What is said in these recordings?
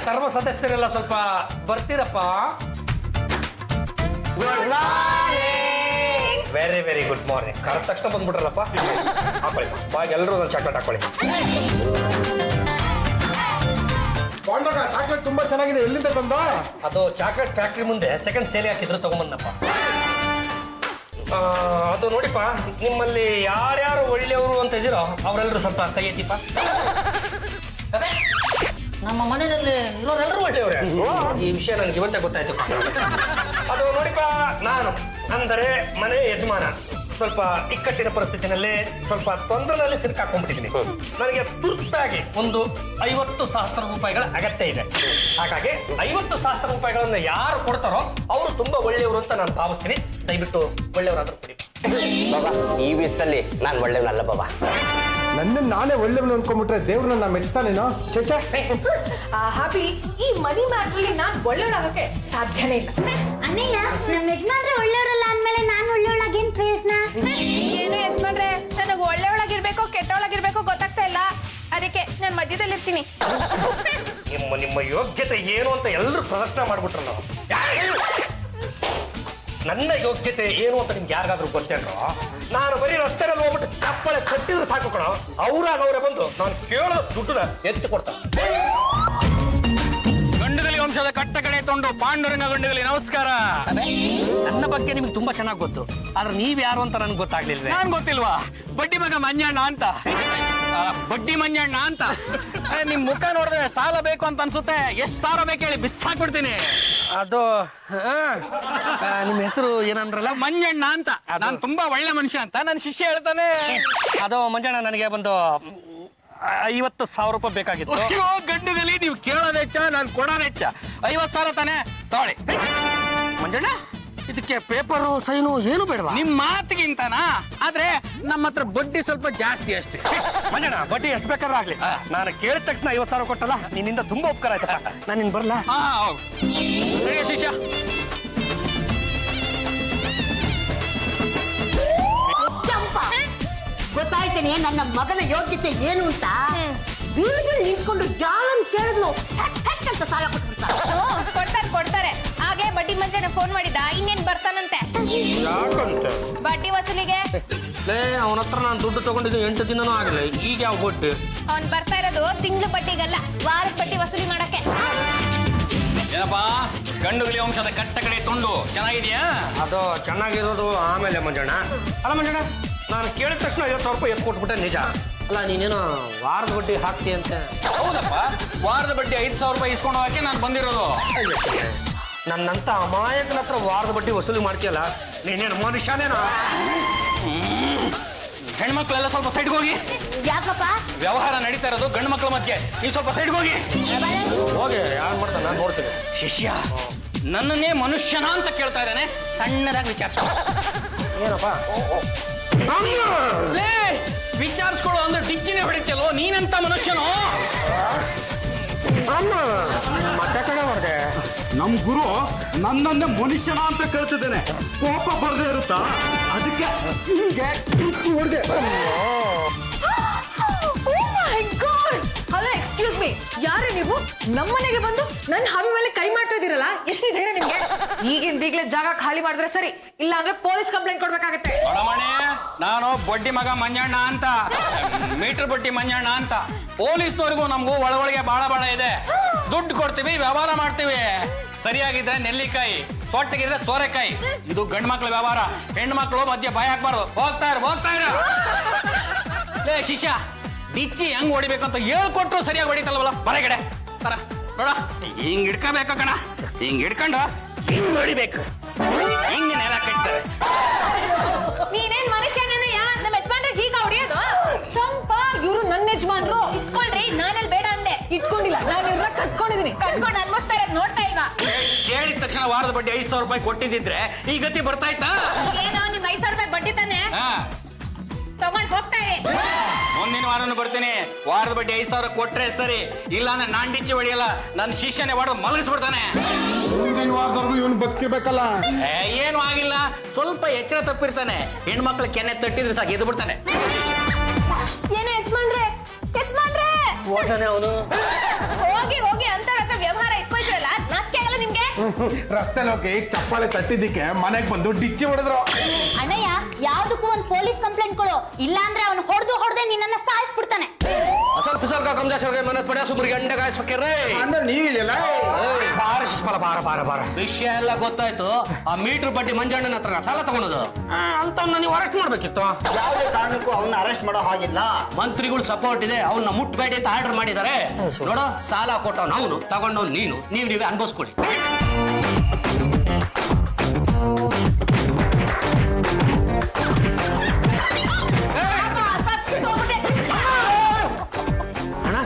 ಸರ್ವ ಸದಸ್ಯರೆಲ್ಲ ಸ್ವಲ್ಪ ಬರ್ತೀರಪ್ಪ. Very very good morning. ಕರೆದ ತಕ್ಷಣ ಬಂದ್ಬಿಟ್ರಲ್ಲಪ್ಪ. ಹಾಕೊಳ್ಳಿ ಬಾಗಿ ಎಲ್ಲರೂ ಒಂದು ಚಾಕ್ಲೇಟ್ ಹಾಕೊಳ್ಳಿ. ಚಾಕ್ಲೇಟ್ ತುಂಬಾ ಚೆನ್ನಾಗಿದೆ. ಎಲ್ಲಿಂದ ಬಂದ? ಅದು ಚಾಕ್ಲೇಟ್ ಫ್ಯಾಕ್ಟ್ರಿ ಮುಂದೆ ಸೆಕೆಂಡ್ ಸೇಲ್ ಹಾಕಿದ್ರು, ತಗೊಂಬಂದಪ್ಪ. ಅದು ನೋಡಿಪ್ಪ, ನಿಮ್ಮಲ್ಲಿ ಯಾರ್ಯಾರು ಒಳ್ಳೆಯವರು ಅಂತ ಇದ್ದೀರೋ ಅವರೆಲ್ಲರೂ ಸ್ವಲ್ಪ ಕೈ ಎತ್ತಿಪ್ಪ. ನಮ್ಮ ಮನೆಯಲ್ಲಿ ಇರೋರೆಲ್ಲರೂ ಒಳ್ಳೆಯವರೇ. ಈ ವಿಷಯ ನನಗೆ ಇವತ್ತೇ ಗೊತ್ತಾಯ್ತು. ಅದು ನೋಡಿಪ್ಪ, ನಾನು ಅಂದರೆ ಮನೆ ಯಜಮಾನ ಸ್ವಲ್ಪ ಇಕ್ಕಟ್ಟಿನ ಪರಿಸ್ಥಿತಿನಲ್ಲಿ ಸ್ವಲ್ಪ ತೊಂದರೆಯಲ್ಲಿ ಸಿಕ್ಕಾಕೊಂಡ್ಬಿಟ್ಟಿದ್ದೀನಿ. ನನಗೆ ತುರ್ತಾಗಿ ಒಂದು 50,000 ರೂಪಾಯಿಗಳ ಅಗತ್ಯ ಇದೆ. ಹಾಗಾಗಿ 50,000 ರೂಪಾಯಿಗಳನ್ನು ಯಾರು ಕೊಡ್ತಾರೋ ಅವರು ತುಂಬಾ ಒಳ್ಳೆಯವರು ಅಂತ ನಾನು ಭಾವಿಸ್ತೀನಿ. ದಯವಿಟ್ಟು ಒಳ್ಳೆಯವರಾದ್ರೂ ಕೊಡಿ ಬಾಬಾ. ಈ ವಿಷಯದಲ್ಲಿ ನಾನು ಒಳ್ಳೆಯವನಲ್ಲ ಬಾಬಾ. ನನ್ನನ್ನು ನಾನೇ ಒಳ್ಳೆಯವನು ಅನ್ಕೊಂಡ್ಬಿಟ್ರೆ ದೇವ್ರನ್ನ ನಾ ಮೆಚ್ತಾನೇನೋ? ಚೇಚೆ ಹಾಬಿ, ಈ ಮನಿ ಮ್ಯಾಟ್ರಲ್ಲಿ ನಾನ್ ಒಳ್ಳೆಯವಳಾಗಕ್ಕೆ ಸಾಧ್ಯನೇ ಇಲ್ಲ. ಅಣ್ಣಯ್ಯ, ನಮ್ಮ ಯಜಮಾನ್ರೆ ಒಳ್ಳೆಯವರಲ್ಲ ಅಂದ್ಮೇಲೆ ನಾನು ಒಳ್ಳೆಯವಳಾಗೇನ್ ಪ್ರಯೋಜನ? ಏನು ಯಜಮಾನ್ರೆ, ನನಗೆ ಒಳ್ಳೆಯವಳಾಗಿರ್ಬೇಕೋ ಕೆಟ್ಟವಳಾಗಿರ್ಬೇಕೋ ಗೊತ್ತಾಗ್ತಾ ಇಲ್ಲ. ಅದಕ್ಕೆ ನಾನು ಮಧ್ಯದಲ್ಲಿ ಇರ್ತೀನಿ. ನಿಮ್ಮ ಯೋಗ್ಯತೆ ಏನು ಅಂತ ಎಲ್ಲರೂ ಪ್ರದರ್ಶನ ಮಾಡ್ಬಿಟ್ರಲ್ಲ. ನನ್ನ ಯೋಗ್ಯತೆ ಏನು ಅಂತ ನಿಮ್ಗೆ ಯಾರಿಗಾದ್ರೂ ಗೊತ್ತೇನ್ರೋ? ನಾನು ಬರೀ ರಸ್ತೆಯಲ್ಲಿ ಹೋಗ್ಬಿಟ್ಟು ಚಪ್ಪಳೆ ಕಟ್ಟಿದ್ರೆ ಸಾಕು ಕಣೋ, ಅವರೇ ಬಂದು ನಾನು ಕೇಳೋ ದುಡ್ಡನ್ನ ಎತ್ತಿ ಕೊಡ್ತಾರೆ. ಗಂಡಗಲಿ ವಂಶದ ಕಟ್ಟ ಕಡೆ ತೊಂಡು ಪಾಂಡುರಂಗ ಗಂಡಗಲಿ ನಮಸ್ಕಾರ. ನನ್ನ ಬಗ್ಗೆ ನಿಮ್ಗೆ ತುಂಬಾ ಚೆನ್ನಾಗಿ ಗೊತ್ತು, ಆದ್ರೆ ನೀವ್ ಯಾರು ಅಂತ ನನ್ಗೆ ಗೊತ್ತಾಗ್ಲಿಲ್ಲ. ನಾನ್ ಗೊತ್ತಿಲ್ವಾ? ಬಡ್ಡಿ ಮಗ ಮಂಜಣ್ಣ ಅಂತ. ಬಡ್ಡಿ ಮಂಜಣ್ಣ ಅಂತ. ನಿಮ್ ಮುಖ ನೋಡಿದ್ರೆ ಸಾಲ ಬೇಕು ಅಂತ ಅನ್ಸುತ್ತೆ. ಎಷ್ಟು ಸಾಲ ಬೇಕು ಹೇಳಿ ಬಿಸಾಕ್ಬಿಡ್ತೀನಿ. ಅದು ನಿಮ್ಮ ಹೆಸರು ಏನಂದ್ರಲ್ಲ? ಮಂಜಣ್ಣ ಅಂತ. ನಾನ್ ತುಂಬಾ ಒಳ್ಳೆ ಮನುಷ್ಯ ಅಂತ ನನ್ನ ಶಿಷ್ಯ ಹೇಳ್ತಾನೆ. ಅದು ಮಂಜಣ್ಣ, ನನಗೆ ಒಂದು 50,000 ರೂಪಾಯಿ ಬೇಕಾಗಿತ್ತು. ಅಯ್ಯೋ ಗಂಡಗಲಿ, ನೀವು ಕೇಳೋದು ಹೆಚ್ಚ, ನಾನು ಕೊಡೋದು ಹೆಚ್ಚ. 50,000 ತಾನೆ ತಗೊಳ್ಳಿ. ಮಂಜಣ್ಣ, ಇದಕ್ಕೆ ಪೇಪರು ಸೈನು ಏನು ಬೇಡವಾ? ನಿಮ್ ಮಾತಿಗಿಂತನಾ? ಆದ್ರೆ ನಮ್ಮ ಹತ್ರ ಬಡ್ಡಿ ಸ್ವಲ್ಪ ಜಾಸ್ತಿ ಅಷ್ಟೇ. ಮಂಜಣ್ಣ, ಬಡ್ಡಿ ಎಷ್ಟು ಬೇಕಾದ್ರೂ ಆಗ್ಲಿ, ನಾನು ಕೇಳಿದ ತಕ್ಷಣ 50,000 ಕೊಟ್ಟಲ್ಲ, ನಿನ್ನಿಂದ ತುಂಬಾ ಉಪಕಾರ ಆಯ್ತಪ್ಪ. ನಾನು ನಿನ್ ಬರ್ಲಾ? ಶಿಷ್ಯ ಗೊತ್ತಾಯ್ತೇನೆ ನನ್ನ ಮಗನ ಯೋಗ್ಯತೆ ಏನು ಅಂತ. ಬೀದಿಯಲ್ಲಿ ನಿಂತ್ಕೊಂಡು ಜಾಲನ್ ಕೇಳಿದ್ಲು ಅಂತ ಸಾಲ ಕೊಟ್ಬಿಡ್ತಾರೆ. ಕೊಡ್ತಾರೆ. ಹಾಗೆ ಬಡ್ಡಿ ಮಂಜನ ಫೋನ್ ಮಾಡಿದ, ಇನ್ನೇನ್ ಬರ್ತಾನಂತೆ ಬಡ್ಡಿ ವಸೂಲಿಗೆ. ಅವನ ಹತ್ರ ನಾನು ದುಡ್ಡು ತಗೊಂಡಿದ್ದು 8 ದಿನನೂ ಆಗಿಲ್ಲ, ಈಗ ಯಾವ ಬಡ್ಡಿ? ಅವ್ನ್ ಬರ್ತಾ ಇರೋದು ತಿಂಗಳು ಬಡ್ಡಿಗಲ್ಲ, ವಾರದ ಬಡ್ಡಿ ವಸೂಲಿ ಮಾಡಕ್ಕೆ. ಏನಪ್ಪಾ, ಗಂಡುಗಲಿ ವಂಶದ ಕಟ್ಟ ಕಡೆ ತುಂಡು ಚೆನ್ನಾಗಿದ್ಯಾ? ಅದು ಚೆನ್ನಾಗಿರೋದು ಆಮೇಲೆ ಮಂಜಣ್ಣ. ಅಲ್ಲ ಮಂಜಣ್ಣ, ನಾನು ಕೇಳಿದ ತಕ್ಷಣ 50,000 ರೂಪಾಯಿ ಎತ್ತು ಕೊಟ್ಬಿಟ್ಟೆ ನಿಜ. ಅಲ್ಲ, ನೀನೇನೋ ವಾರದ ಬಡ್ಡಿ ಹಾಕ್ತಿ ಅಂತ. ಹೌದಪ್ಪ, ವಾರದ ಬಡ್ಡಿ 5,000 ರೂಪಾಯಿ ಇಸ್ಕೊಂಡು ಹೋಗಕ್ಕೆ ನಾನು ಬಂದಿರೋದು. ನನ್ನಂತ ಅಮಾಯಕನ ಹತ್ರ ವಾರದ ಬಡ್ಡಿ ವಸೂಲಿ ಮಾಡ್ತೀಯಲ್ಲ, ನೀನೇನು ಮನುಷ್ಯನೇನೋ? ಹೆಣ್ಮಕ್ಳೆಲ್ಲ ಸ್ವಲ್ಪ ಸೈಡ್ಗೆ ಹೋಗಿ. ಯಾಕಪ್ಪ? ವ್ಯವಹಾರ ನಡೀತಾ ಇರೋದು ಗಂಡು ಮಕ್ಕಳ ಮಧ್ಯೆ, ನೀವು ಸ್ವಲ್ಪ ಸೈಡ್ಗೆ ಹೋಗಿ. ಹೋಗಿ, ಯಾರು ಮಾಡ್ತಾನೆ ನಾನು ನೋಡ್ತೀನಿ. ಶಿಷ್ಯ ನನ್ನನ್ನೇ ಮನುಷ್ಯನ ಅಂತ ಕೇಳ್ತಾ ಇದ್ದಾನೆ, ಸಣ್ಣದಾಗಿ ವಿಚಾರಿಸ. ಏನಪ್ಪ ವಿಚಾರಿಸ್ಕೊಳ್ಳೋ ಅಂದ್ರೆ ಡಿಚ್ಚಿನೇ ಹೊಡಿತಲ್ವೋ, ನೀನಂತ ಮನುಷ್ಯನೋ? ಮತ್ತೆ ಕಡೆ ಮಾಡಿದೆ. ನಮ್ ಗುರು ನನ್ನನ್ನೇ ಮನುಷ್ಯನ ಅಂತ ಕೇಳ್ತಿದ್ದೇನೆ, ಕೋಪ ಬರ್ದೇ ಇರುತ್ತಾ? ಅದಕ್ಕೆ ಹೊಡೆದೆ. ಹಲೋ, ಎಕ್ಸ್ಕ್ಯೂಸ್ ಮೀ, ಯಾರೇ ನೀವು? ನಮ್ಮನೆಗೆ ಬಂದು ನನ್ನ ಹಾವಿ ಮೇಲೆ ಕೈ ಮಾಡ್ತಾ ಇದೀರಲ್ಲ, ಎಷ್ಟು ಧೈರ್ಯ ನಿಮ್ಗೆ? ಈಗಿಂದೀಗ್ಲೇ ಜಾಗ ಖಾಲಿ ಮಾಡಿದ್ರೆ ಸರಿ, ಇಲ್ಲ ಅಂದ್ರೆ ಪೊಲೀಸ್ ಕಂಪ್ಲೇಂಟ್ ಕೊಡ್ಬೇಕಾಗತ್ತೆ. ನಾನು ಬಡ್ಡಿ ಮಗ ಮಂಜಣ್ಣ ಅಂತ, ಮೀಟರ್ ಬಡ್ಡಿ ಮಂಜಣ್ಣ ಅಂತ. ಪೊಲೀಸ್ನವರಿಗೂ ನಮಗೂ ಒಳಗೊಳಗೆ ಬಾಳ ಇದೆ. ದುಡ್ಡು ಕೊಡ್ತೀವಿ, ವ್ಯವಹಾರ ಮಾಡ್ತೀವಿ. ಸರಿಯಾಗಿದ್ರೆ ನೆಲ್ಲಿಕಾಯಿ, ಸೊಟ್ಟಗಿದ್ರೆ ಸೋರೆಕಾಯಿ. ಇದು ಗಂಡು ಮಕ್ಳ ವ್ಯವಹಾರ, ಹೆಣ್ಣು ಮಕ್ಳು ಮಧ್ಯೆ ಬಾಯ್ ಹಾಕ್ಬಾರ್ದು. ಹೋಗ್ತಾ ಇರು. ಲೇ ಶಿಷ್ಯ, ಡಿಚ್ಚಿ ಹೆಂಗ್ ಹೊಡಿಬೇಕಂತ ಹೇಳ್ಕೊಟ್ರು ಸರಿಯಾಗಿ ಹೊಡಿತಲ್ವಲ್ಲ. ಹೊರಗಡೆ ತರ ನೋಡ, ಹಿಂಗ್ ಹಿಡ್ಕೋಬೇಕು ಕಣ. ಹಿಂಗ್ ಹಿಡ್ಕೊಂಡು ಹಿಂಗ್ ಹೊಡಿಬೇಕು. ಹಿಂಗ್ ನೆಲ ಕಟ್ತಾರೆ. ನೀನೇನ್ ಮನುಷ್ಯನೇನಯ್ಯ? ನಮ್ಮ ಯಜಮಾನ್ರೆ ಹೀಗ ಹೊಡಿಯೋದು? ಚಂಪ, ಇವರು ನನ್ನ ಯಜಮಾನ್ರು. ಇಟ್ಕೊಳ್ರಿ, ನಾನಲ್ಲಿ ಬೇಡ ಅಂದೆ. ಇಟ್ಕೊಂಡಿಲ್ಲ, ನಾನು ಇವ್ರನ್ನ ಕಟ್ಕೊಂಡಿದೀನಿ. ಕಟ್ಕೊಂಡು ಅನ್ಭವಿಸ್ತಾ ಇರೋದು ನೋಡ್ತಾ ಇಲ್ವಾ? ಕೇಳಿದ ತಕ್ಷಣ ವಾರದ ಬಡ್ಡಿ 5,000 ರೂಪಾಯಿ ಕೊಟ್ಟಿದ್ದಿದ್ರೆ ಈ ಗತಿ ಬರ್ತಾ ಇತ್ತಾ? ಏನೋ ನಿಮ್ 5,000 ರೂಪಾಯಿ ಬಡ್ಡಿ ತಾನೆ ತಗೊಂಡ್ ಹೋಗ್ತಾ ಇರಿ. ಮುಂದಿನ ವಾರನು ಬರ್ತೀನಿ. ವಾರದ ಬಡ್ಡಿ 5,000 ಕೊಟ್ರೆ ಸರಿ, ಇಲ್ಲ ಅಂದ್ರೆ ನಾನ್ ಡಿಚ್ಚಿ ಹೊಡಿಯಲ್ಲ. ನನ್ನ ಶಿಷ್ಯನೇ ಹೊಡೆದು ಮಲಗಿಸ್ಬಿಡ್ತಾನೆ. ಮುಂದಿನ ವಾರದವರೆಗೂ ಇವನು ಬದುಕಿಬೇಕಲ್ಲ. ಏನು ಆಗಿಲ್ಲ, ಸ್ವಲ್ಪ ಎಚ್ಚರ ತಪ್ಪಿರ್ತಾನೆ. ಹೆಣ್ಮಕ್ಳು ಕೆನ್ನೆ ತಟ್ಟಿದ್ರೆ ಸಾಕು ಎದ್ದು ಬಿಡ್ತಾನೆ. ಏನೋ ಯಜಮಾನ್ರೆ ಹೋಗಿ ಹೋಗಿ ಅಂತಾರ ವ್ಯವಹಾರ ರಸ್ತೆಲಿ ಹೋಗಿ ಚಪ್ಪಾಳೆ ತಟ್ಟಿದ್ದಕ್ಕೆ ಮನೆಗೆ ಬಂದು ಡಿಚ್ಚಿ ಹೊಡೆದ್ರು. ಅಣ್ಣಯ್ಯ ಯಾವ್ದಕ್ಕೂ ಒಂದ್ ಪೊಲೀಸ್ ಕಂಪ್ಲೇಂಟ್ ಕೊಡು, ಇಲ್ಲ ಅಂದ್ರೆ ಅವನು ಹೊಡೆದೆ ನಿನ್ನನ್ನ ಸಾಯಿಸ್ಬಿಡ್ತಾನೆ. ಸ್ವಲ್ಪ ಸ್ವಲ್ಪ ಕಮ್ಜಾಸರ್ಗೆ ಮನೆ ಪಡ್ಯ ಸುಬ್ರಿಗೆ ಗಂಡ ಕಾಯಿಸ್ಬೇಕ್ರಿ. ನೀವಿಲ್ಲ ಬಾರ ಶಿಸ್ಮಲ ಬಾರ ಬಾರ ಬಾರ. ವಿಷಯ ಎಲ್ಲ ಗೊತ್ತಾಯ್ತು. ಆ ಮೀಟರ್ ಬಡ್ಡಿ ಮಂಜಣ್ಣನ ಹತ್ರ ಸಾಲ ತಗೊಂಡದು ಅಂತ ನೀವು ಅರೆಸ್ಟ್ ಮಾಡ್ಬೇಕಿತ್ತು. ಯಾವುದೇ ಕಾರಣಕ್ಕೂ ಅವನ್ನ ಅರೆಸ್ಟ್ ಮಾಡೋ ಹಾಗಿಲ್ಲ. ಮಂತ್ರಿಗಳು ಸಪೋರ್ಟ್ ಇದೆ, ಅವನ್ನ ಮುಟ್ಬೇಡಿ ಅಂತ ಆರ್ಡರ್ ಮಾಡಿದ್ದಾರೆ. ನೋಡೋ, ಸಾಲ ಕೊಟ್ಟವ್ ಅವನು, ತಗೊಂಡವ್ ನೀನು, ನೀವೇ ಅನ್ಭವಿಸ್ಕೊಳ್ಳಿ. ಅಣ್ಣ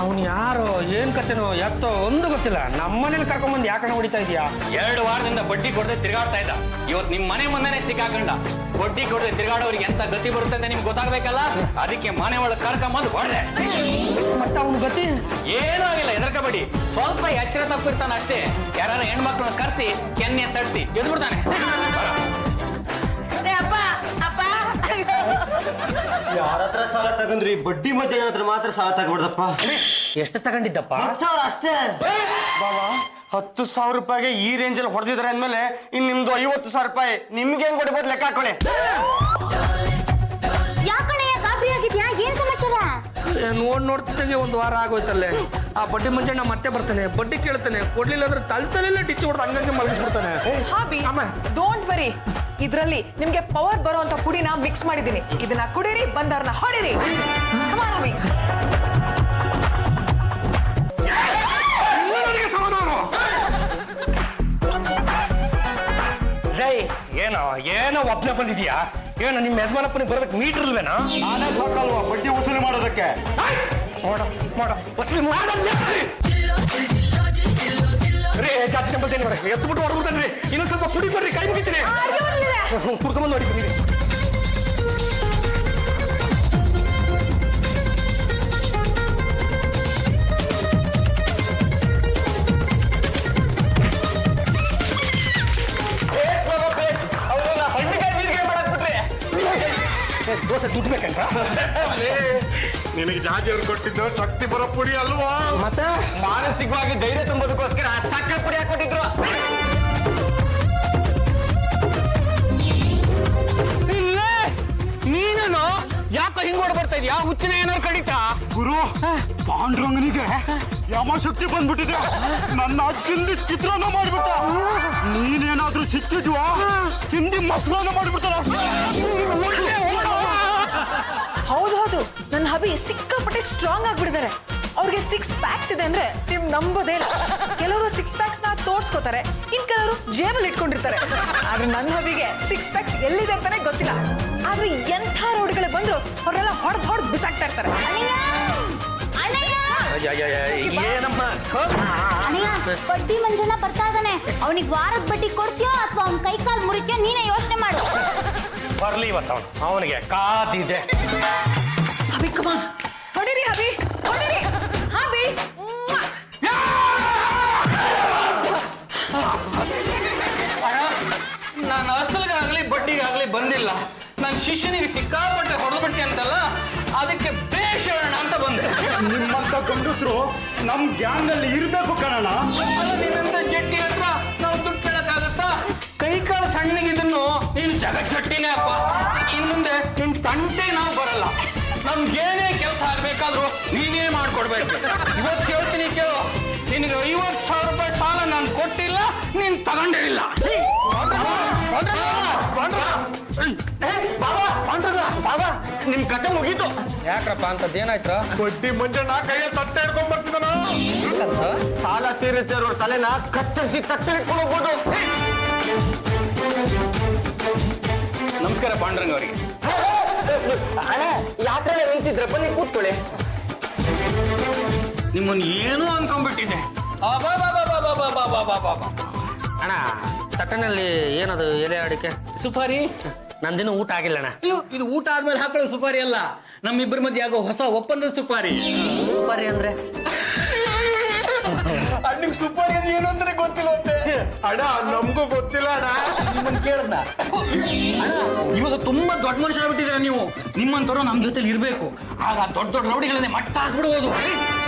ಅವನು ಯಾರು ಏನ್ ಕತೆನೋ ಎತ್ತೋ ಒಂದು ಗೊತ್ತಿಲ್ಲ. ನಮ್ಮನೇಲಿ ಕರ್ಕೊಂಡ್ಬಂದು ಯಾಕಣ್ಣ ಹೊಡಿತಾ ಇದೀಯಾ? 2 ವಾರದಿಂದ ಬಡ್ಡಿ ಕೊಡದೆ ತಿರುಗಾಡ್ತಾ ಇದ್ದ. ಇವತ್ತು ನಿಮ್ ಮನೆ ಮುಂದೆನೆ ಸಿಕ್ಕಾಕೊಂಡ. ಬಡ್ಡಿ ಕೊಡದೆ ತಿರುಗಾಡೋರಿಗೆ ಎಂತ ಗತಿ ಬರುತ್ತೆ ಅಂತ ನಿಮ್ಗೆ ಗೊತ್ತಾಗ್ಬೇಕಲ್ಲ, ಅದಕ್ಕೆ ಮನೆ ಒಳಗೆ ಕರ್ಕೊಂಬಂದು ಹೊಡೆದೆ. ಮತ್ತೆ ಅವನ ಗತಿ ಏನೂ ಆಗಿಲ್ಲ, ಹೆದರ್ಕಬೇಡಿ. ಸ್ವಲ್ಪ ಎಚ್ಚರ ತಪ್ಪಿರ್ತಾನೆ ಅಷ್ಟೇ. ಯಾರು ಹೆಣ್ಮಕ್ಳನ್ನ ಕರ್ಸಿ ಕೆನ್ನೆ ತಡ್ಸಿ ಎದ್ಬಿಡ್ತಾನೆ. ಯಾರ ಹತ್ರ ಸಾಲ ತಗೊಂಡ್ರಿ? ಬಡ್ಡಿ ಮಜ್ಜನ ಹತ್ರ ಮಾತ್ರ ಸಾಲ ತಗೊಬಿಡ್ದಪ್ಪ. ಎಷ್ಟು ತಗೊಂಡಿದ್ದಪ್ಪ? 10,000 ಅಷ್ಟೇ. ಬಾಬಾ 10,000 ರೂಪಾಯಿಗೆ ಈ ರೇಂಜಲ್ಲಿ ಹೊಡೆದಿದ್ರೆ ಅಂದ್ಮೇಲೆ ಇನ್ ನಿಮ್ದು 50,000 ರೂಪಾಯಿ ನಿಮ್ಗೆ ಹೆಂಗ್ ಕೊಡ್ಬೋದು ಲೆಕ್ಕ ಹಾಕೊಳ್ಳಿ. ಯಾಕಣಯ್ಯ ಗಾಬರಿ ಆಗಿದ್ಯಾ? ಏನ್ ಸಮಾಚಾರ? ನೋಡ್ತಿದ್ದಂಗೆ 1 ವಾರ ಆಗೋಯ್ತಲ್ಲೇ. ಆ ಬಡ್ಡಿ ಮಂಜಣ್ಣ ಮತ್ತೆ ಬರ್ತಾನೆ, ಬಡ್ಡಿ ಕೇಳ್ತಾನೆ, ಕೊಡ್ಲಿಲ್ಲ ಅಂದ್ರೆ ತಲೆಲ್ಲ ಟಿಚ್ಚಿ ಹೊಡೆದು ಹಂಗಂಗೆ ಮಲಗಿಸ್ಬಿಡ್ತಾನೆ. ಹಾಬಿ ಡೋಂಟ್ ವರಿ, ಇದ್ರಲ್ಲಿ ನಿಮ್ಗೆ ಪವರ್ ಬರೋ ಅಂತ ಪುಡಿನ ಮಿಕ್ಸ್ ಮಾಡಿದೀನಿ. ಇದನ್ನ ಕುಡೀರಿ, ಬಂದವ್ರನ್ನ ಹೊಡಿರಿ. Come on, hobby. ಏನೋ ಏನೋ ಒಬ್ಬನೇ ಬಂದಿದ್ಯಾ? ಏನು ನಿಮ್ಮ ಯಜಮಾನಪ್ಪನಿಗೆ ಬರೋದಕ್ಕೆ ಮೀಟರ್ ಇಲ್ವೇನಾ? ನಾನೇ ಸಾಕಲ್ವಾ ಬಡ್ಡಿ ವಸೂಲಿ ಮಾಡೋದಕ್ಕೆ? ವಸೂಲಿ ಮಾಡಲ್ಲ ರೀ. ಜಾತಿ ಸಂಪಲ್ ಏನು ಮಾಡಿ ಎತ್ಬಿಟ್ಟು ಹೊರಬಿಡ್ತಾನೆ ರೀ. ಇನ್ನೊಂದು ಸ್ವಲ್ಪ ಕುಡಿ ಬರ್ರಿ, ಕೈ ಮುಗಿತೀನಿ. ಕುಡ್ಕೊಂಬಂದು ನೋಡಿ. ದೋಸೆ ದುಡ್ಡು ಬೇಕಂತ ನಿನಗೆ ಜಾಜಿಯವ್ರು ಕೊಟ್ಟಿದ್ದು ಶಕ್ತಿ ಬರೋ ಪುಡಿ ಅಲ್ವಾ? ಮತ್ತೆ ಮಾನಸಿಕವಾಗಿ ಧೈರ್ಯ ತುಂಬೋದಕ್ಕೋಸ್ಕರ ಸಕ್ಕರೆ ಪುಡಿ ಹಾಕೊಟ್ಟಿದ್ರು. ನೀನೇನು ಯಾಕೋ ಹಿಂಗ್ ಓಡ್ ಬರ್ತಾ ಇದೀಯಾ? ಹುಚ್ಚಿನ ಏನಾರು ಕಡಿತಾ? ಗುರು, ಪಾಂಡುರಂಗನಿಗೆ ಯಮಶಕ್ತಿ ಬಂದ್ಬಿಟ್ಟಿದೆ. ನನ್ನ ಚಿಂದಿ ಚಿತ್ರಾನ್ನ ಮಾಡ್ಬಿಟ್ಟ. ನೀನೇನಾದ್ರೂ ಸಿಕ್ಕಿದ್ವಾ ಚಿಂದಿ ಮಸಾಲನ ಮಾಡ್ಬಿಡ್ತಾರ. ಹೌದು, ನನ್ನ ಹಬಿ ಸಿಕ್ಕಾಪಟ್ಟೆ ಸ್ಟ್ರಾಂಗ್ ಆಗ್ಬಿಟ್ಟಿದ್ದಾರೆ. ಅವ್ರಿಗೆ 6 ಪ್ಯಾಕ್ಸ್ ಇದೆ ಅಂದ್ರೆ ನೀವು ನಂಬೋದೇ ಇಲ್ಲ. ಕೆಲವರು 6 ಪ್ಯಾಕ್ಸ್ ನ ತೋರ್ಸ್ಕೋತಾರೆ, ಇನ್ ಕೆಲವರು ಜೇಬಲ್ಲಿ ಇಟ್ಕೊಂಡಿರ್ತಾರೆ. ಆದ್ರೆ ನನ್ನ ಹಬಿಗೆ 6 ಪ್ಯಾಕ್ಸ್ ಎಲ್ಲಿದೆ ಅಂತಾನೆ ಗೊತ್ತಿಲ್ಲ. ಆದ್ರೆ ಎಂಥ ರೋಡ್ಗಳೇ ಬಂದ್ರು ಅವ್ರೆಲ್ಲ ಹೊಡೆದು ಬಿಸಾಕ್ತಾ ಇರ್ತಾರೆ. ಏನಮ್ಮ ಅಣ್ಣಯ್ಯ ಬಡ್ಡಿ ಮಂಜಣ್ಣ ಬರ್ತಾ ಇದ್ದಾನೆ. ಅವನಿಗೆ ವಾರದ ಬಡ್ಡಿ ಕೊಡ್ತೀಯೋ ಅಥವಾ ಅವ್ನ ಕೈ ಕಾಲು ಮುರಿತೀಯೋ ನೀನೇ ಯೋಚನೆ ಮಾಡು. ಬರ್ಲಿ ಇವತ್ತು ಅವನಿಗೆ ಕಾದಿದೆ. ಹಬಿ ಕಮಾನ್, ಹೊಡಿರಿ ಹಬಿ, ಹೊಡಿರಿ ಹಬಿ. ನಾನು ಅಸಲಿಗಾಗ್ಲಿ ಬಡ್ಡಿಗಾಗ್ಲಿ ಬಂದಿಲ್ಲ. ನನ್ನ ಶಿಷ್ಯನಿಗೆ ಸಿಕ್ಕಾಪಟ್ಟೆ ಹೊಡೆದ್ಬಿಟ್ಟೆ ಅಂತಲ್ಲ, ಅದಕ್ಕೆ ಬೇಷಣ ಅಂತ ಬಂದೆ. ನಿಮ್ಮಂತ ಗಂಡಸ್ರು ನಮ್ ಗ್ಯಾಂಗ್ ಅಲ್ಲಿ ಇರ್ಬೇಕು ಕಣಣ. ಅಲ್ಲ, ನಿನ್ನಂತ ಜಟ್ಟಿ ಹತ್ರ ನಾವು ದುಡ್ಡು ಕೇಳಕ್ಕಾಗತ್ತಾ? ಕೈ ಕಾಲು ಸಣ್ಣಗಿದ್ರು ನೀನು ಜಗಜ್ಜಟ್ಟಿನೇ ಅಪ್ಪ. ಇನ್ ಮುಂದೆ ನಿನ್ ತಂಟೆ ನಾವು ಬರಲ್ಲ. ನಮ್ಗೇನೇ ಕೆಲಸ ಆಗ್ಬೇಕಾದ್ರೂ ನೀನೇ ಮಾಡ್ಕೊಡ್ಬೇಕು. ಇವತ್ತು ಹೇಳ್ತೀನಿ ಕೇಳು, ನಿನಗೆ 50,000 ರೂಪಾಯಿ ಸಾಲ ನಾನು ಕೊಟ್ಟಿಲ್ಲ, ನೀನ್ ತಗೊಂಡೇ ಇಲ್ಲ. ಬಾಬಾ ನಿಮ್ ಕತೆ ಮುಗೀತು. ಯಾಕ್ರಪ್ಪ ಅಂತದ್ದೇನಾಯ್ತು? ಬಡ್ಡಿ ಮಂಜಣ್ಣ ಕೈಯ ತಟ್ಟೆ ಹಿಡ್ಕೊಂಡ್ ಬರ್ತಿದ್ದಾನ. ಸಾಲ ತೀರಿಸಿದವ್ರ ತಲೆನ ಕತ್ತರಿಸಿ ತಟ್ಟೆ ಹಿಡ್ಕೊಂಡು ಹೋಗ್ಬೋದು. ನಮಸ್ಕಾರ ಪಾಂಡುರಂಗ ಅವರಿಗೆ. ಯಾತ್ರೆ ನಿಂತಿದ್ರೆ ಬನ್ನಿ ಕೂತ್ಕೊಳ್ಳಿ. ನಿಮ್ಮನ್ನು ಏನೋ ಅನ್ಕೊಂಡ್ಬಿಟ್ಟಿದ್ದೆ. ಅಣ್ಣ ತಟ್ಟನಲ್ಲಿ ಏನದು ಎಲೆ ಅಡಿಕೆ? ಸುಪಾರಿ. ನಂದಿನ ಊಟ ಆಗಿಲ್ಲ ಅಣ್ಣ. ಇದು ಊಟ ಆದ್ಮೇಲೆ ಹಾಕೊಳ್ಳೋ ಸುಪಾರಿ ಅಲ್ಲ, ನಮ್ಮಿಬ್ಬರ ಮಧ್ಯೆ ಆಗೋ ಹೊಸ ಒಪ್ಪಂದದ ಸುಪಾರಿ. ಸುಪಾರಿ ಅಂದ್ರೆ ನಿಮ್ಗೆ ಸುಪಾರಿ ಅಂದ್ರೆ ಏನು ಅಂತಾನೆ ಗೊತ್ತಿಲ್ಲ ಅಂತೆ. ಅಣ್ಣ ನಮಗೂ ಗೊತ್ತಿಲ್ಲ ಅಣ್ಣ. ನಿಮ್ಮನ್ನು ಕೇಳದ್ನ? ಇವಾಗ ತುಂಬಾ ದೊಡ್ಡ ಮನುಷ್ಯ ಆಗ್ಬಿಟ್ಟಿದ್ದೀರಾ ನೀವು. ನಿಮ್ಮಂತವ್ರು ನಮ್ ಜೊತೆಲಿ ಇರ್ಬೇಕು. ಆಗ ದೊಡ್ಡ ರೌಡಿಗಳನ್ನೇ ಮಟ್ಟ ಹಾಕ್ಬಿಡ್ಬೋದು.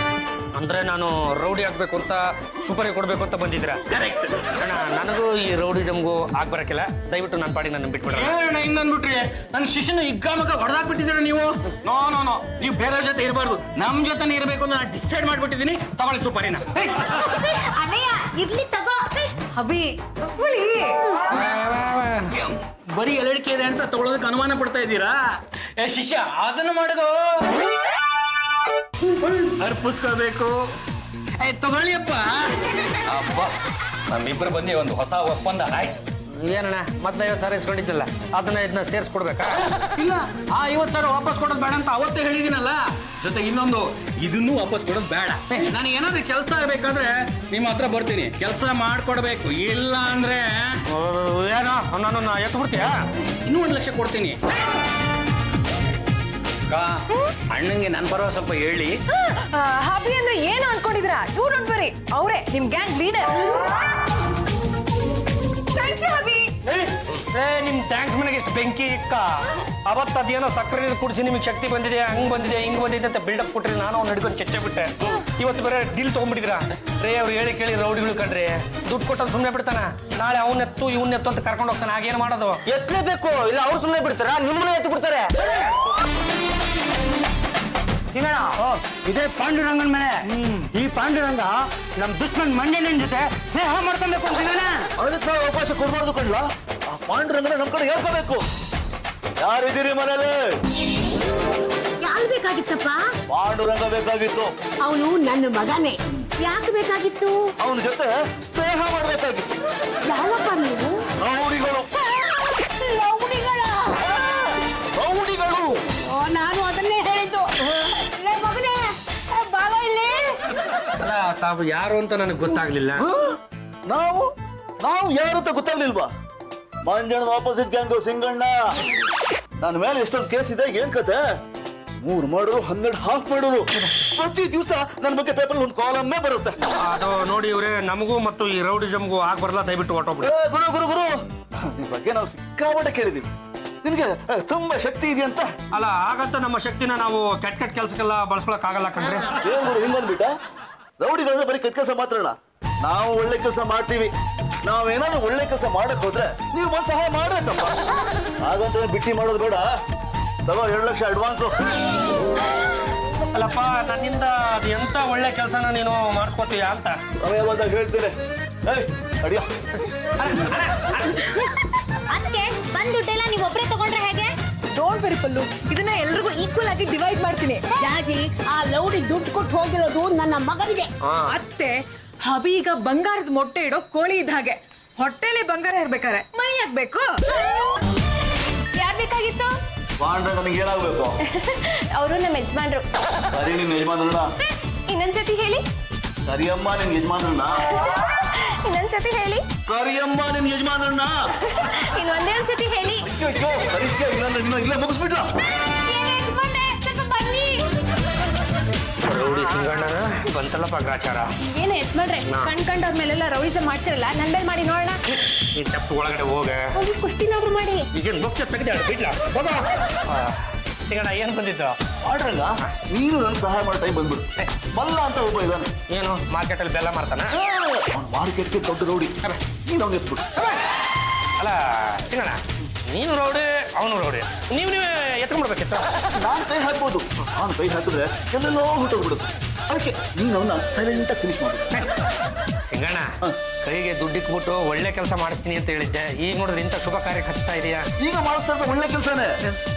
ಅಂದ್ರೆ ನಾನು ರೌಡಿ ಆಗ್ಬೇಕು ಅಂತ ಸೂಪರ್ ಕೊಡ್ಬೇಕು ಅಂತ ಬಂದಿದ್ರ ಅಣ್ಣ ನನಗೂ ಈ ರೌಡಿಸಮ್ಗೂ ಆಗ್ಬರಕಿಲ್ಲ ದಯವಿಟ್ಟು ನನ್ನ ಪಾಡಿ ನನ್ನ ಬಿಟ್ಬಿಡ್ರಿ ಏನಣ್ಣ ಹಿಂಗನ್ಬಿಟ್ರಿ ನನ್ನ ಶಿಷ್ಯನ ಹಿಗ್ಗಾಮಗ ಹೊಡೆದಾಕ್ಬಿಟ್ಟಿದ್ದೀರ ನೀವು. ನೋ ನೋ ನೋ, ನೀವು ಬೇರೆಯವ್ರ ಜೊತೆ ಇರಬಾರ್ದು, ನಮ್ ಜೊತೆ ಇರಬೇಕು ಅಂತ ನಾನು ಡಿಸೈಡ್ ಮಾಡ್ಬಿಟ್ಟಿದ್ದೀನಿ. ತಗೊಳ್ಳಿ ಸೂಪರಿನ. ಅಣ್ಣಯ್ಯ ಇರ್ಲಿ ತಗೋ. ಹಬಿ ತಗೊಳ್ಳಿ. ಬರೀ ಎಲಡಿಕೆ ಇದೆ ಅಂತ ತಗೊಳ್ಳೋದಕ್ಕೆ ಅನುಮಾನ ಪಡ್ತಾ ಇದ್ದೀರಾ? ಏ ಶಿಷ್ಯ, ಅದನ್ನು ಮಾಡಗೋ, ಅರ್ಪಿಸ್ಕೋಬೇಕು. ತಗೊಳ್ಳಿಯಪ್ಪ. ಅಬ್ಬ ನಮ್ಮಿಬ್ಬರು ಬಂದು ಒಂದು ಹೊಸ ಒಪ್ಪಂದ ಆಯ್ತು. ಏನಣ್ಣ ಮತ್ತೆ 50 ಸಾವಿರ ಇಸ್ಕೊಂಡಿದ್ದಿಲ್ಲ ಇದನ್ನ ಸೇರಿಸ್ಕೊಡ್ಬೇಕಾ? ಇಲ್ಲ, ಆ 50 ಸಾವಿರ ವಾಪಸ್ ಕೊಡೋದು ಬೇಡ ಅಂತ ಅವತ್ತೇ ಹೇಳಿದ್ದೀನಲ್ಲ. ಜೊತೆಗೆ ಇನ್ನೊಂದು, ಇದನ್ನೂ ವಾಪಸ್ ಕೊಡೋದು ಬೇಡ. ನನಗೆ ಏನಾದ್ರೂ ಕೆಲಸ ಆಗ್ಬೇಕಾದ್ರೆ ನಿಮ್ಮ ಹತ್ರ ಬರ್ತೀನಿ, ಕೆಲಸ ಮಾಡ್ಕೊಡ್ಬೇಕು. ಇಲ್ಲ ಅಂದ್ರೆ ಏನೋ ನಾನು ಎತ್ತು ಬಿಡ್ತೀಯಾ? ಇನ್ನೂ 1 ಲಕ್ಷ ಕೊಡ್ತೀನಿ. ಅಣ್ಣಂಗೆ ನನ್ನ ಪರವಾಗಿ ಸ್ವಲ್ಪ ಹೇಳಿ. ಹಬಿ ಅಂದ್ರೆ ಏನು ಅನ್ಕೊಂಡಿದ್ರ? ಯು ಡೋಂಟ್ ವರಿ, ಅವರೇ ನಿಮ್ gang leader. Thank you hubby. ನಿಮ್ ಥ್ಯಾಂಕ್ಸ್ ಮನೆಗೆ ಎಷ್ಟು ಬೆಂಕಿ ಇಕ್ಕ. ಅವತ್ತು ಅದೇನೋ ಸಕ್ಕರೆ ನೀರು ಕುಡಿಸಿ ನಿಮಗೆ ಶಕ್ತಿ ಬಂದಿದೆ, ಹಂಗ್ ಬಂದಿದೆ, ಹಿಂಗ್ ಬಂದಿದೆ ಅಂತ ಬಿಲ್ಡಪ್ ಕೊಟ್ರಿ. ನಾನು ಅವ್ನು ಹಿಡ್ಕೊಂಡು ಚೆಚ್ಚೆ ಬಿಟ್ಟೆ. ಇವತ್ತು ಬೇರೆ ಡೀಲ್ ತಗೊಂಡ್ಬಿಟ್ಟಿದ್ರ. ಅವ್ರು ಹೇಳಿ ಕೇಳಿ ರೌಡಿಗಳು ಕಂಡ್ರಿ ದುಡ್ಡು ಕೊಟ್ಟಲ್ಲಿ ಸುಮ್ಮನೆ ಬಿಡ್ತಾನ. ನಾಳೆ ಅವನ್ನೆತ್ತು ಇವನ್ನೆತ್ತು ಅಂತ ಕರ್ಕೊಂಡು ಹೋಗ್ತಾನೆ. ಆಗೇನು ಮಾಡೋದು? ಎತ್ತಲೇಬೇಕು, ಇಲ್ಲ ಅವ್ರು ಸುಮ್ಮನೆ ಬಿಡ್ತಾರ, ನಿಮ್ಮನ್ನ ಎತ್ತು ಬಿಡ್ತಾರೆ. ಸಿಂಗಣ್ಣ, ಇದೇ ಪಾಂಡುರಂಗನ ಮನೆ. ಈ ಪಾಂಡುರಂಗ ನಮ್ ದುಶ್ಮನ್ ಮಂಡ್ಯನ ಜೊತೆ ಸ್ನೇಹ ಮಾಡ್ಕೊಬೇಕು ಅಂತಿದ್ದಾನೆ. ಅದಕ್ಕೆ ನಾವು ಅವಕಾಶ ಕೊಡ್ಬಾರ್ದು ಕಣ್ಲ. ಆ ಪಾಂಡುರಂಗನ ನಮ್ ಕಡೆ ಹೇಳ್ಕೋಬೇಕು. ಯಾರಿದ್ದೀರಿ ಮನೇಲಿ? ಯಾರು ಬೇಕಾಗಿತ್ತಪ್ಪ? ಪಾಂಡುರಂಗ ಬೇಕಾಗಿತ್ತು. ಅವನು ನನ್ನ ಮಗನೇ. ಯಾಕೆ ಬೇಕಾಗಿತ್ತು? ಅವನ ಜೊತೆ ಸ್ನೇಹ ಮಾಡ್ಬೇಕಾಗಿತ್ತು. ಯಾವಪ್ಪ ನೀವು? ರೌಡಿಗಳು. ರೌಡಿಗಳು. ನಾನು ಅದನ್ನೇ ಹೇಳಿದ್ದು. ಲೇ ಮಗನೇ, ಬಾರೋ ಇಲ್ಲಿ. ಅಲ್ಲ ತಾವು ಯಾರು ಅಂತ ನನಗೆ ಗೊತ್ತಾಗ್ಲಿಲ್ಲ. ನಾವು ಯಾರು ಅಂತ ಗೊತ್ತಾಗ್ಲಿಲ್ವಾ? ಮಂಜಣ್ಣನ ಆಪೋಸಿಟ್ ಗ್ಯಾಂಗು ಸಿಂಗಣ್ಣ. ನನ್ನ ಮೇಲೆ ಎಷ್ಟೊಂದು ಕೇಸ್ ಇದೆ. ಏನ್ ಕತೆ? 3 ಮಾಡೋರು, 12 ಹಾಫ್ ಮಾಡೋರು. ಪ್ರತಿ ದಿವಸ ನನ್ನ ಬಗ್ಗೆ ಪೇಪರ್ ಒಂದು ಕಾಲಮ್ಮೇ ಬರುತ್ತೆ. ಅದು ನೋಡಿ ಇವ್ರೆ, ನಮಗೂ ಮತ್ತು ಈ ರೌಡಿಸಮ್ಗೂ ಆಗ್ ಬರಲ್ಲ. ದಯವಿಟ್ಟು ಹೊಟ್ಟೋಗ್ಬಿಡಿ. ಗುರು ಗುರು ಗುರು, ನಿನ್ ಬಗ್ಗೆ ನಾವು ಸಿಕ್ಕಾಪಟ್ಟೆ ಕೇಳಿದೀವಿ. ನಿನ್ಗೆ ತುಂಬಾ ಶಕ್ತಿ ಇದೆಯಂತ. ಅಲ್ಲ ಹಾಗಂತ ನಮ್ಮ ಶಕ್ತಿನ ನಾವು ಕೆಟ್ಟ ಕೆಲಸಕ್ಕೆಲ್ಲ ಬಳಸ್ಕೊಳಕ್ ಆಗಲ್ಲ ಕಣ್ರಿ. ಏನ್ ಗುರು ಹಿಂಗಂದ್ಬಿಟ್ಟ? ರೌಡಿಗಳನ್ನ ಬರೀ ಕೆಟ್ಟ ಕೆಲಸ ಮಾತ್ರಣ. ನಾವು ಒಳ್ಳೆ ಕೆಲಸ ಮಾಡ್ತೀವಿ. ನಾವೇನಾದ್ರೂ ಒಳ್ಳೆ ಕೆಲಸ ಮಾಡಕ್ ಹೋದ್ರೆ ನೀವು ಒಂದ್ ಸಹಾಯ ಮಾಡ್ಬೇಕಪ್ಪ. ಹಾಗಂತ ಬಿಟ್ಟಿ ಮಾಡೋದು ಬೇಡ. ತಗೋ 2 ಲಕ್ಷ ಅಡ್ವಾನ್ಸು. ಅಲ್ಲಪ್ಪ, ನನ್ನಿಂದ ಅದು ಎಂತ ಒಳ್ಳೆ ಕೆಲಸನ ನೀನು ಮಾಡ್ಕೋತೀಯ ಅಂತ ಸಮಯ ಬಂದಾಗ ಹೇಳ್ತೇನೆ. ಅಡಿಯ ಅದಕ್ಕೆ ಬಂದ್ ದುಡ್ಡೆಲ್ಲ ನೀವು ಒಬ್ರೇ ತಗೊಂಡ್ರೆ ಹೇಗೆ? ಡೋಂಟ್ ವೆರಿ ಪಲ್ಲು, ಇದನ್ನ ಎಲ್ರಿಗೂ ಈಕ್ವಲ್ ಆಗಿ ಡಿವೈಡ್ ಮಾಡ್ತೀನಿ. ಜಾಜಿ, ಆ ಲೌಡಿ ದುಡ್ಡು ಕೊಟ್ಟು ಹೋಗಿರೋದು ನನ್ನ ಮಗನಿಗೆ. ಅತ್ತೆ, ಹಬಿ ಈಗ ಬಂಗಾರದ ಮೊಟ್ಟೆ ಇಡೋ ಕೋಳಿ ಇದ್ದ ಹಾಗೆ. ಹೊಟ್ಟೆಲಿ ಬಂಗಾರ ಇರ್ಬೇಕಾರೆ ಮನಿ ಆಗ್ಬೇಕು. ಯಾರ್ ಬೇಕಾಗಿತ್ತು? ಪಾಂಡ್ರ ನನಗೆ ಏನಾಗ್ಬೇಕು? ಅವರು ನಮ್ಮ ಯಜಮಾನ್ರು. ಸರಿ, ನಿನ್ ಯಜಮಾನ್ರಣ್ಣ. ಇನ್ನೊಂದ್ಸತಿ ಹೇಳಿ. ಕರಿಯಮ್ಮ ನಿನ್ ಯಜಮಾನ್ರಣ್ಣ. ಇನ್ನೊಂದ್ಸತಿ ಹೇಳಿ. ಕರಿಯಮ್ಮ ನಿನ್ ಯಜಮಾನ್ರಣ್ಣ. ಇನ್ನೊಂದೇ ಒಂದ್ಸತಿ ಹೇಳಿ. ಇಲ್ಲ ಮುಗಿಸ್ಬಿಟ್ಲ. ಏನ್ ಯಜಮಾನ್ರೆ, ಸ್ವಲ್ಪ ಬನ್ನಿ. ರೌಡಿ ಸಿಂಗಣ್ಣನ ಬಂತಲ್ಲಪ್ಪ ಗ್ರಾಚಾರ. ಏನು ಯಜಮಾನ್ರೆ, ಕಂಡ್ಕೊಂಡವ್ರ ಮೇಲೆಲ್ಲ ರೌಡಿಸಮ್ ಮಾಡ್ತಿರಲ್ಲ, ನನ್ ಮೇಲೆ ಮಾಡಿ ನೋಡೋಣ. ಈ ತಪ್ಪು ಒಳಗಡೆ ಹೋಗ. ಅವ್ರಿಗೆ ಕುಸ್ತಿನಾದ್ರೂ ಮಾಡಿ. ಈಗೇನು ಮುಖ್ಯ ತೆಗೆದಾಡ ಬಿಡ್ಲ ಸಿಂಗಣ್ಣ. ಏನ್ ಬಂದಿತ್ತು? ಪಾಂಡ್ರಂಗ, ನೀನು ನನ್ ಸಹಾಯ ಮಾಡೋ ಟೈಮ್ ಬಂದ್ಬಿಡು. ಮಲ್ಲ ಅಂತ ಒಬ್ಬ ಇದ್ದಾನೆ. ಏನು ಮಾರ್ಕೆಟಲ್ಲಿ ಬೆಲ್ಲ ಮಾರ್ತಾನ? ಅವ್ನು ಮಾರ್ಕೆಟ್ಗೆ ದೊಡ್ಡ ರೌಡಿ. ನೀನು ಅವ್ನು ಎತ್ಬಿಡು. ಅಲ್ಲ ಸಿಂಗಣ್ಣ, ನೀನು ರೌಡಿ, ಅವನು ರೌಡಿ, ನೀವೇ ಎತ್ಕೊಂಡ್ಬಿಡ್ಬೇಕಿತ್ತು. ನಾನು ಕೈ ಹಾಕ್ಬೋದು. ನಾನು ಕೈ ಹಾಕಿದ್ರೆ ಎಲ್ಲೆಲ್ಲೋ ಹೊಟ್ಟೋಗ್ಬಿಡುತ್ತೆ. ಅದಕ್ಕೆ ನೀನು ಅವನ್ನ ಸೈಲೆಂಟ್ ಆಗಿ ಫಿನಿಶ್ ಮಾಡು. ಸಿಂಗಣ್ಣ, ಕೈಗೆ ದುಡ್ಡಿಕ್ಬಿಟ್ಟು ಒಳ್ಳೆ ಕೆಲಸ ಮಾಡಿಸ್ತೀನಿ ಅಂತ ಹೇಳಿದ್ದೆ. ಈಗ ನೋಡಿದ್ರೆ ಇಂಥ ಶುಭ ಕಾರ್ಯಕ್ಕೆ ಹಚ್ತಾ ಇದೆಯಾ? ಈಗ ಮಾಡಿಸ್ತಾ ಇದ್ದ ಒಳ್ಳೆ ಕೆಲಸನೇ.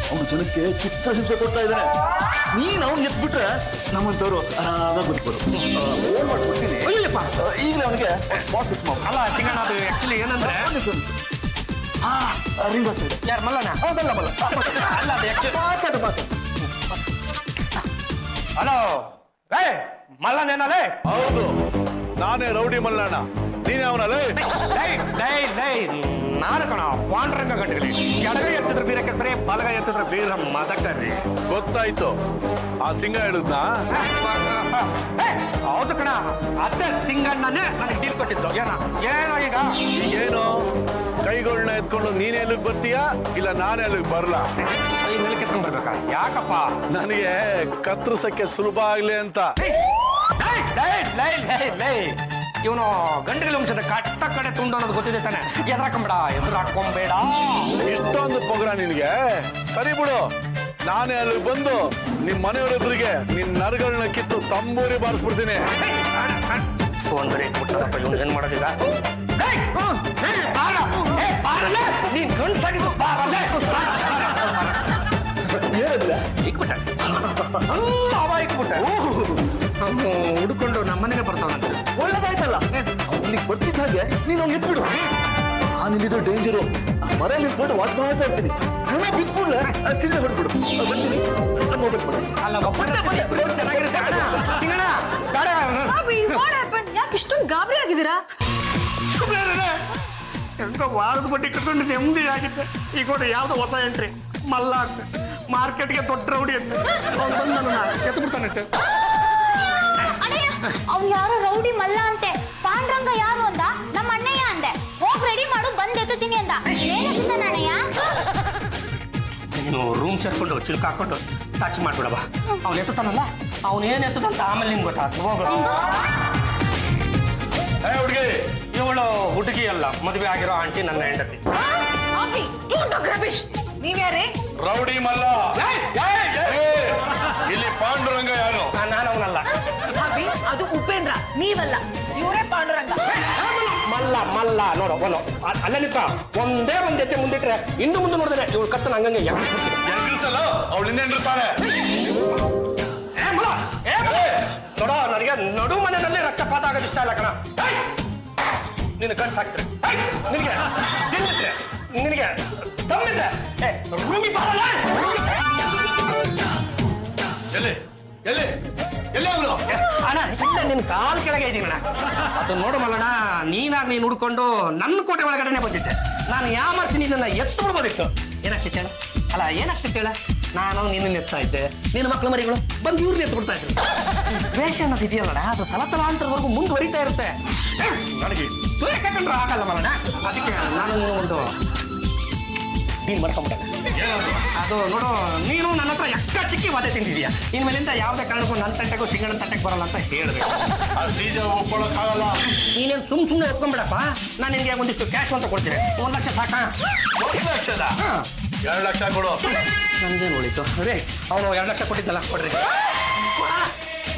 ಅವನು ಜನಕ್ಕೆ ಚಿತ್ರ ಹಿಂಸೆ ಕೊಡ್ತಾ ಇದ್ದಾನೆ. ನೀನು ಅವ್ನು ಎತ್ಬಿಟ್ರೆ ನಮ್ಮಂತವ್ರು ಆರಾಮಾಗಿ ಗೊತ್ಬೋದು. ಫೋನ್ ಮಾಡ್ಬಿಡ್ತೀನಿ. ಇಲ್ಲಪ್ಪ, ಈಗಲೇ ಅವನಿಗೆ ಸ್ಪಾಟ್ ಫಿಕ್ಸ್ ಮಾಡು. ಅಲ್ಲ ಸಿಂಗಣ್ಣ, ಅದು ಆಕ್ಚುಲಿ ಏನಂದ್ರೆ ರಿಂಗ್ ಆಗ್ತದೆ. ಯಾರು ಮಲ್ಲಣ್ಣ? ಹೌದಲ್ಲ ಮಲ್ಲ. ಅಲ್ಲ ಅದು ಮಾತಾಡು ಮಾತಾಡು. ಹಲೋ, ಏ ಮಲ್ಲನೇನಲ್ಲೇ? ಹೌದು, ನಾನೇ ರೌಡಿ ಮಲ್ಲಣ್ಣ. ನೀನೇ ಅವನಲ್ಲೇ? ನಾನು ಕಣ ಪಾಂಡ್ರಂಗ ಗಂಟೆಲಿ ಎಡಗೈ ಎತ್ತಿದ್ರೆ ಬೀರ ಕೆಸರೆ, ಬಲಗೈ ಎತ್ತಿದ್ರೆ ಬೀರ ಮದಕರಿ. ಗೊತ್ತಾಯ್ತು. ಆ ಸಿಂಗ ಹೇಳಿದ್ನಾ? ಹೌದು ಕಣ, ಅದೇ ಸಿಂಗಣ್ಣನೇ ನನಗೆ ಡೀಲ್ ಕೊಟ್ಟಿದ್ದು. ಏನೋ ಈಗ ಏನು ಕೈಗಳನ್ನ ಎತ್ಕೊಂಡು ನೀನೇ ಎಲ್ಲಿಗೆ ಬರ್ತೀಯಾ, ಇಲ್ಲ ನಾನೇ ಅಲ್ಲಿಗೆ ಬರಲ್ಲ? ಕೈ ಮೇಲೆ ಕೆತ್ಕೊಂಡ್ ಬರ್ಬೇಕಾ? ಯಾಕಪ್ಪ? ನನಗೆ ಕತ್ತರಿಸಕ್ಕೆ ಸುಲಭ ಆಗ್ಲಿ ಅಂತ. ಇವನು ಗಂಟೆಗಳ ವಂಶದ ಕಟ್ಟ ಕಡೆ ತುಂಡು ಅನ್ನೋದು ಗೊತ್ತಿದೆ ತಾನೆ. ಎದುರಾಕೊಂಬೇಡ. ಇಷ್ಟೊಂದು ಪೊಗರ ನಿನ್ಗೆ? ಸರಿ ಬಿಡು, ನಾನೇ ಅಲ್ಲಿ ಬಂದು ನಿಮ್ ಮನೆಯವ್ರ ಎದುರಿಗೆ ನಿನ್ ನರಗಳನ್ನ ಕಿತ್ತು ತಂಬೂರಿ ಬಾರಿಸ್ಬಿಡ್ತೀನಿ. ತೊಂದರೆ ಇಟ್ಬಿಟ್ಟದಪ್ಪ, ಇವನು ಏನ್ ಮಾಡೋದೀಗ? ನೀನ್ ಗಂಡ್ಸಾಗಿದ್ದು ಬಾರಲ್ಲೇ. ಹುಡ್ಕೊಂಡು ನಮ್ಮನೆಗೆ ಬರ್ತಾವಂತ. ಒಳ್ಳೇದಾಯ್ತಲ್ಲ, ಅವ್ನಿಗೆ ಬರ್ತಿದ್ದ ಹಾಗೆ ನೀನು ಅವ್ನು ಎತ್ಬಿಡು. ನಾನಿಲ್ಲಿದ್ದು ಡೇಂಜರು, ಮನೆಯಲ್ಲಿ ನಿಂತ್ಕೊಂಡು ವಾಚ್ ಮಾಡ್ತಾ ಇರ್ತೀನಿ. ಹಣ ಬಿಟ್ಬಿಡ್ಲೆ ತಿಂಡಿ ಹೊಡ್ಬಿಡು. ಬರ್ತೀನಿ, ಚೆನ್ನಾಗಿರುತ್ತೆ. ಯಾಕೆ ಇಷ್ಟೊಂದು ಗಾಬರಿ ಆಗಿದ್ದೀರಾ? ಎಂತ ವಾರದ ಬಡ್ಡಿ ಕಟ್ಕೊಂಡು ನೆಮ್ಮದಿ ಆಗಿದ್ದೆ. ಈಗ ನೋಡಿ ಯಾವ್ದೋ ಹೊಸ ಎಂಟ್ರಿ, ಮಲ್ಲ ಅಂತ ಮಾರ್ಕೆಟ್ಗೆ ದೊಡ್ಡ ರೌಡಿ ಅಂತ ಎತ್ತು ಬಿಡ್ತಾನಂತೆ. ಅವ್ನು ಯಾರೋ ರೌಡಿ ಮಲ್ಲ ಅಂತೆ. ಪಾಂಡ್ರಂಗ ಯಾರು ಅಂದ? ನಮ್ಮ ಅಣ್ಣಯ್ಯ ಅಂದೆ. ಹೋಗ್ ರೆಡಿ ಮಾಡು, ಬಂದ್ ಎತ್ತುತ್ತೀನಿ ಅಂದ. ಏನಿಲ್ಲ ಅಣ್ಣಯ್ಯ. ನೀನು ರೂಮ್ ಸೇರ್ಕೊಂಡು ಚಿಲ್ಕ ಹಾಕೊಂಡು ಟಚ್ ಮಾಡ್ಬಿಡವ. ಅವ್ನು ಎತ್ತುತ್ತಾನಲ್ಲ, ಅವನೇನ್ ಎತ್ತದಂತ ಆಮೇಲೆ ನಿಮ್ಗೆ ಗೊತ್ತಾಗ್ತದೆ. ಹೋಗ್ಬಿಡ. ಹುಡುಗಿ, ಇವಳು ಹುಡುಗಿ ಅಲ್ಲ, ಮದುವೆ ಆಗಿರೋ ಆಂಟಿ, ನನ್ನ ಹೆಂಡತಿ. ನೀವ್ಯಾರೇ? ರೌಡಿ ಮಲ್ಲ. ಇಲ್ಲಿ ಪಾಂಡುರಂಗ ಯಾರು? ನಾನು ಅವನಲ್ಲ. ಅದು ಉಪೇಂದ್ರ, ನೀವಲ್ಲ. ಇವರೇ ಪಾಂಡುರಂಗ. ಮಲ್ಲ ನೋಡು, ಅವನು ಅಲ್ಲೇ ನಿಂತ ಒಂದೇ ಒಂದ್ ಹೆಜ್ಜೆ ಮುಂದಿಟ್ರೆ ಇನ್ನು ಮುಂದೆ ನೋಡಿದ್ರೆ ಇವಳು ಕತ್ತನ ಹಂಗಂಗೆ ಎಲ್ರಿಸಲ್ಲ, ಅವಳು ಇನ್ನೇನಿರ್ತಾಳೆ. ನೋಡೋ, ನನಗೆ ನಡು ಮನೆಯಲ್ಲಿ ರಕ್ತಪಾತ ಆಗೋದು ಇಷ್ಟ ಇಲ್ಲ ಕಣ. ನಿನ್ನ ಕನ್ಸು ಹಾಕ್ತಾರೆ, ನಿನಗೆ ತಿನ್ನಿದ್ರೆ, ನಿನಗೆ ತಮ್ಮಿದ್ರೆ ರೂಮಿ ಬಾರಲ್ಲ. ಎಲ್ಲಿ ಎಲ್ಲಿ ಎಲ್ಲಿ ಅವನು? ಅಣ್ಣ, ಇಲ್ಲ ನಿನ್ ಕಾಲ್ ಕೆಳಗೆ ಇದೀನಿ ಅಣ್ಣ. ಅದು ನೋಡು ಮಲ್ಲಣ್ಣ, ನೀನಾಗ ನೀನು ಹುಡ್ಕೊಂಡು ನನ್ನ ಕೋಟೆ ಒಳಗಡೆನೆ ಬಂದಿದ್ದೆ. ನಾನು ಯಾವ ಮಾಡ್ತೀನಿ, ನಿನ್ನ ಎತ್ತು ಬಿಡ್ಬೋದಿತ್ತು. ಏನಾಗ್ತಿತ್ತು ಹೇಳ? ಅಲ್ಲ, ಏನಾಗ್ತಿತ್ತು ಹೇಳ? ನಾನು ನಿನ್ನ ಎತ್ತಾ ಇದ್ದೆ, ನಿನ್ನ ಮಕ್ಳು ಮರಿಗಳು ಬಂದು ಇವ್ರನ್ನ ಎತ್ತು ಬಿಡ್ತಾ ಇದ್ರು. ದ್ವೇಷ ಅನ್ನೋದು ಇದೆಯಲ್ಲಣ್ಣ, ಅದು ತಲತಲಾಂತರವರೆಗೂ ಮುಂದುವರಿತಾ ಇರುತ್ತೆ. ನನಗೆ ಕಂಡ್ರೆ ಆಗಲ್ಲ ಮಲ್ಲಣ್ಣ. ಅದಕ್ಕೆ ನಾನು ಒಂದು ನೀನ್ ಮಾಡ್ಕೊಂಬಿಟ್ಟೆ. ಅದು ನೋಡು, ನೀನು ನನ್ನ ಹತ್ರ ಎಕ್ಕ ಚಿಕ್ಕಿ ವಾದೆ ತಿಂದಿದ್ಯಾ. ಇನ್ಮೇಲಿಂದ ಯಾವುದೇ ಕಾರಣಕ್ಕೂ ನನ್ನ ತಂಟೆಗೂ ಸಿಂಗಣ್ಣ ತಂಟೆಗೆ ಬರಲ್ಲ ಅಂತ ಹೇಳಿದೆ. ಬೀಜ ಒಪ್ಕೊಳ್ಳೋಕ್ಕಾಗಲ್ಲ. ನೀನೇನು ಸುಮ್ಮನೆ ಒಪ್ಕೊಂಬಿಡಪ್ಪ. ನಾನು ನಿನ್ಗೆ ಒಂದಿಷ್ಟು ಕ್ಯಾಶ್ ಅಂತ ಕೊಡ್ತೀನಿ. 1 ಲಕ್ಷ ಸಾಕಾ? 1 ಲಕ್ಷದ 2 ಲಕ್ಷ ಕೊಡು. ನನ್ಗೇನು ಉಳಿತು? ಅದೇ ಅವನು 2 ಲಕ್ಷ ಕೊಟ್ಟಿದ್ದಲ್ಲ, ಕೊಡ್ರಿ.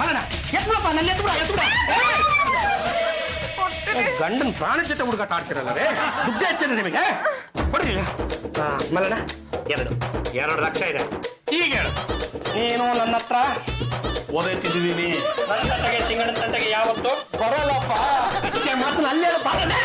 ಮಾಡೋಣ, ಎತ್ಬಿಡಪ್ಪ, ನನ್ನ ಎತ್ಬಿಡ. ಗಂಡನ ಪ್ರಾಣ ಜೊತೆ ಹುಡುಗಾಟ ಆಡ್ತಿರಲ್ಲ ರೇ. ದುಡ್ಡು ಹೆಚ್ಚಿದೆ ನಿಮಗೆ, ಕೊಡ್ರಿ. ಮಲ್ಲಣ್ಣ, 2 ಲಕ್ಷ ಇದೆ. ಈಗ ಹೇಳು, ನೀನು ನನ್ನ ಹತ್ರ ಓದೈತಿದ್ದೀನಿ. ನನ್ನ ತಂಟೆಗೆ, ಸಿಂಗಣ್ಣನ ತಂಟೆಗೆ ಯಾವತ್ತು ಬರೋಲ್ಲಪ್ಪ. ಅದಕ್ಕೆ ಮಾತು ಅಲ್ಲೇ ಬಾರನೆ.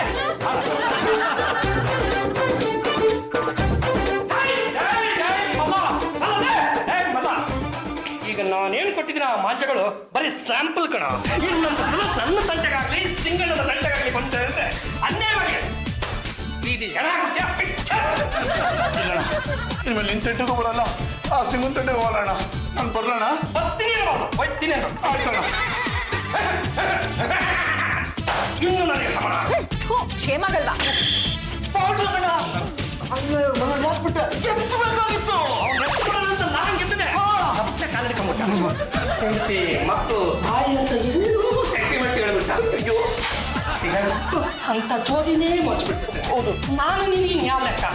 ಈಗ ನಾನೇನು ಕೊಟ್ಟಿದ್ದೀನಿ ಆ ಮಾಂಚಗಳು ಬರೀ ಸ್ಯಾಂಪಲ್ ಕಣ. ಇನ್ನೊಂದು ಸಲ ನನ್ನ ತಂಟೆಗಾಗ್ಲಿ ಸಿಂಗಣ್ಣನ ತಂಟೆಗಾಗ್ಲಿ ಬಂತ ಅಂದ್ರೆ ಅನ್ಯಾಯವಾಗಿ ಇನ್ಮೇಲೆ ನಿನ್ ತಂಟೆಗೂ ಬರಲ್ಲ, ಆ ಸಿಂಗನ್ ತಂಟೆಗೆ ಹೋಗೋಣ. ನಾನು ಬರ್ಲಣ್ಣ. ಬರ್ತೀನಿ ಹೋಗ್ತೀನಿ. ಆಯ್ತಣ್ಣ. ಇನ್ನು ನನಗೆ ಸಮಾನ ಕ್ಷೇಮಗಲ್ವಾ? ಹೆಂಡತಿ ಮತ್ತು ತಾಯಿ ಅಂತ ಎಲ್ಲರೂ ಸೆಂಟಿಮೆಂಟ್ ಹೇಳ್ಬಿಟ್ಟ. ಅಯ್ಯೋ, ಅಂತ ಜೋದಿನೇ ಮಚ್ಬಿಡ್ತದೆ. ಹೌದು, ನಾನು ನಿನಗೆ ಯಾವ ಲೆಕ್ಕ?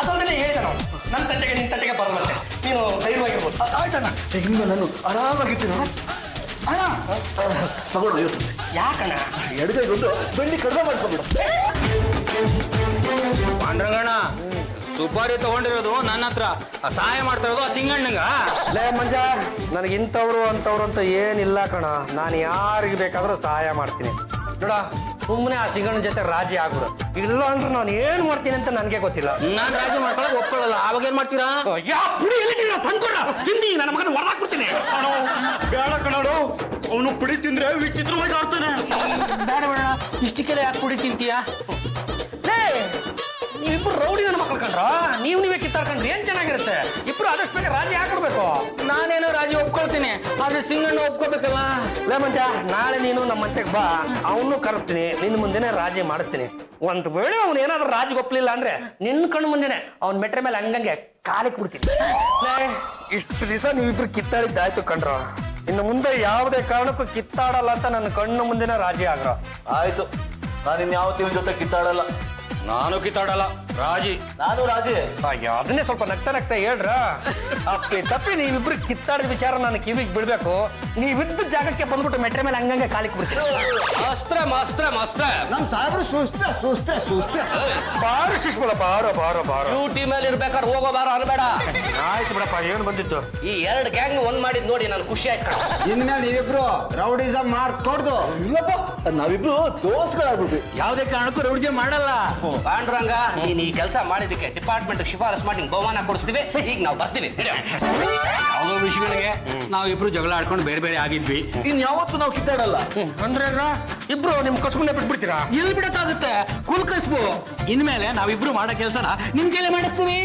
ಅದೊಂದಲ್ಲೇ ಹೇಳಿದೆ ನಾವು, ನನ್ನ ತಂಟೆಗೆ ನಿನ್ನ ತಂಟೆಗೆ ಬರಲ್ಲಂತೆ. ನೀನು ಧೈರ್ಯವಾಗಿರ್ಬೋದು. ಆಯ್ತಣ್ಣ, ಹಿಂಗೆ ನಾನು ಆರಾಮಾಗಿರ್ತೀನಿ. ಅಣ್ಣ ತಗೊಳ್ಳೋ 50. ಯಾಕಣ್ಣ? ಎಡಗೈಗೊಂದು ಬೆಳ್ಳಿ ಕಡಿಮೆ ಮಾಡ್ಕೊಂಡ್ಬಿಡು. ಪಾಂಡ್ರಂಗಣ್ಣ, ಸುಪಾರಿ ತಗೊಂಡಿರೋದು ನನ್ನ ಹತ್ರ, ಸಹಾಯ ಮಾಡ್ತಾ ಇರೋದು ಆ ಸಿಂಗಣ್ಣಂಗ. ಲೇ ಮಂಜ, ನನಗೆ ಇಂಥವ್ರು ಅಂತವ್ರು ಅಂತ ಏನಿಲ್ಲ ಕಣ. ನಾನು ಯಾರಿಗೆ ಬೇಕಾದ್ರೂ ಸಹಾಯ ಮಾಡ್ತೀನಿ. ನೋಡ, ಸುಮ್ಮನೆ ಆ ಸಿಂಗಣ್ಣನ ಜೊತೆ ರಾಜಿ ಆಗ್ಬಿಡು. ಇಲ್ಲ ಅಂದ್ರೆ ನಾನು ಏನ್ ಮಾಡ್ತೀನಿ ಅಂತ ನನಗೆ ಗೊತ್ತಿಲ್ಲ. ನಾನ್ ರಾಜಿ ಮಾಡ್ಕೊಳಕ್ ಒಪ್ಕೊಳ್ಳಲ್ಲ. ಅವಾಗ ಏನ್ ಮಾಡ್ತೀರಾ? ಪುಡಿ ಎಲ್ಲಿದ್ದೀರ ತಂದ್ಕೊಡ, ತಿಂದಿ ನನ್ನ ಮಗನ ಹೊರಹಾಕ್ಬಿಡ್ತೀನಿ. ಬೇಡ ಕಣೋಡು, ಅವನು ಪುಡಿ ತಿಂದ್ರೆ ವಿಚಿತ್ರವಾಗಿ ಆಡ್ತಾನೆ. ಬೇಡ ಬೇಡ, ಇಷ್ಟಕ್ಕೆಲ್ಲ ಯಾಕೆ ಪುಡಿ ತಿಂತೀಯಾ? ನೀವಿಬ್ರು ರೌಡಿ ನನ್ನ ಮಕ್ಳು ಕಂಡ್ರ, ನೀವೇ ಕಿತ್ತಾಡ್ಕೊಂಡ್ರಿ ಏನ್ ಚೆನ್ನಾಗಿರುತ್ತೆ. ಇಬ್ರು ಆದಷ್ಟು ಬೇಗ ರಾಜಿ ಹಾಕ್ಬಿಡ್ಬೇಕು. ನಾನೇನೋ ರಾಜಿ ಒಪ್ಕೊಳ್ತೀನಿ, ಆದ್ರೆ ಸಿಂಗಣ್ಣ ಒಪ್ಕೋಬೇಕಲ್ಲ. ಲೇ ಮಂಜ, ನಾಳೆ ನೀನು ನಮ್ಮ ಮಂತೆಗೆ ಬಾ, ಅವನು ಕರೆಸ್ತೀನಿ, ನಿನ್ನ ಮುಂದೆನೆ ರಾಜಿ ಮಾಡಿಸ್ತೀನಿ. ಒಂದ್ ವೇಳೆ ಅವ್ನು ಏನಾದ್ರು ರಾಜಿಗೆ ಒಪ್ಲಿಲ್ಲ ಅಂದ್ರೆ ನಿನ್ನ ಕಣ್ಣು ಮುಂದೆನೆ ಅವ್ನ ಮೆಟ್ರೆ ಮೇಲೆ ಹಂಗಂಗೆ ಕಾಲಿಕ್ ಬಿಡ್ತೀನಿ. ಇಷ್ಟು ದಿವಸ ನೀವಿಬ್ರು ಕಿತ್ತಾಡಿದ್ದಾಯ್ತು ಕಂಡ್ರ. ಇನ್ನು ಮುಂದೆ ಯಾವುದೇ ಕಾರಣಕ್ಕೂ ಕಿತ್ತಾಡಲ್ಲ ಅಂತ ನನ್ನ ಕಣ್ಣು ಮುಂದಿನ ರಾಜಿ ಆಗ್ರ. ಆಯ್ತು, ನಾನು ಇನ್ಯಾವತ್ತೂ ಇವನ್ ಜೊತೆ ಕಿತ್ತಾಡಲ್ಲ. ನಾನು ಕಿತ್ತಾಡಲ್ಲ, ರಾಜಿ. ನಾನು ರಾಜಿ. ಅದನ್ನೇ ಸ್ವಲ್ಪ ನಗ್ತಾ ಹೇಳ್ರ. ಅಪ್ಪಿ ತಪ್ಪಿ ನೀವಿಬ್ರು ಕಿತ್ತಾಡಿದ ವಿಚಾರ ನಾನು ಕಿವಿಗೆ ಬಿಡ್ಬೇಕು. ನೀವಿದ್ದ ಜಾಗಕ್ಕೆ ಬಂದ್ಬಿಟ್ಟು ಮೆಟ್ರೆ ಮೇಲೆ ಹಂಗಂಗೆ ಕಾಲಿಕ್ ಬಿಡ್ತೀನಿ. ಮಾಸ್ತ್ರ ನಮ್ ಸಾಹೇಬ್ರು ಸುಸ್ತ್ರ ಬಾರು ಶಿಶ್ಮಳ, ಬಾರೋ ಡ್ಯೂಟಿ ಮೇಲೆ ಇರ್ಬೇಕಾದ್ರೆ ಹೋಗೋ ಬಾರ ಅನ್ಬೇಡ. ಆಯ್ತು ಬಿಡಪ್ಪ, ಏನು ಬಂದಿತ್ತು? ಈ 2 ಗ್ಯಾಂಗ್ ಒಂದ್ ಮಾಡಿದ್ ನೋಡಿ ನಾನು ಖುಷಿ ಆಯ್ತು. ಇನ್ಮೇಲೆ ನೀವಿಬ್ರು ರೌಡಿಸಮ್ ಮಾಡ್ಕೊಡ್ದು. ಇಲ್ಲಪ್ಪ, ನಾವಿಬ್ರು ದೋಸ್ತ್ಗಳಾಗ್ಬಿಟ್ವಿ. ಯಾವುದೇ ಕಾರಣಕ್ಕೂ ರೌಡಿಸಮ್ ಮಾಡಲ್ಲ. ಪಾಂಡುರಂಗ, ನೀನ್ ಈ ಕೆಲಸ ಮಾಡಿದಕ್ಕೆ ಡಿಪಾರ್ಟ್ಮೆಂಟ್ ಶಿಫಾರಸ್ ಮಾಡಿ ಬಹುಮಾನ ಕೊಡಿಸ್ತೀವಿ. ಈಗ ನಾವು ಬರ್ತೀವಿ. ಯಾವುದೋ ವಿಷಯಗಳಿಗೆ ನಾವಿಬ್ರು ಜಗಳ ಆಡ್ಕೊಂಡು ಬೇರೆ ಬೇರೆ ಆಗಿದ್ವಿ. ಇನ್ಯಾವತ್ತೂ ನಾವು ಕಿತ್ತಾಡಲ್ಲ. ಅಂದ್ರೆ ಇಬ್ರು ನಿಮ್ ಕಸ್ಕೊಂಡೆ ಬಿಟ್ಬಿಡ್ತೀರಾ? ಎಲ್ಲಿ ಬಿಡಕ್ಕಾಗುತ್ತೆ? ಕುಲ್ ಕಸ್ಬು. ಇನ್ಮೇಲೆ ನಾವಿಬ್ರು ಮಾಡೋ ಕೆಲಸನ ನಿಮ್ ಕೈಲೇ ಮಾಡಿಸ್ತೀವಿ.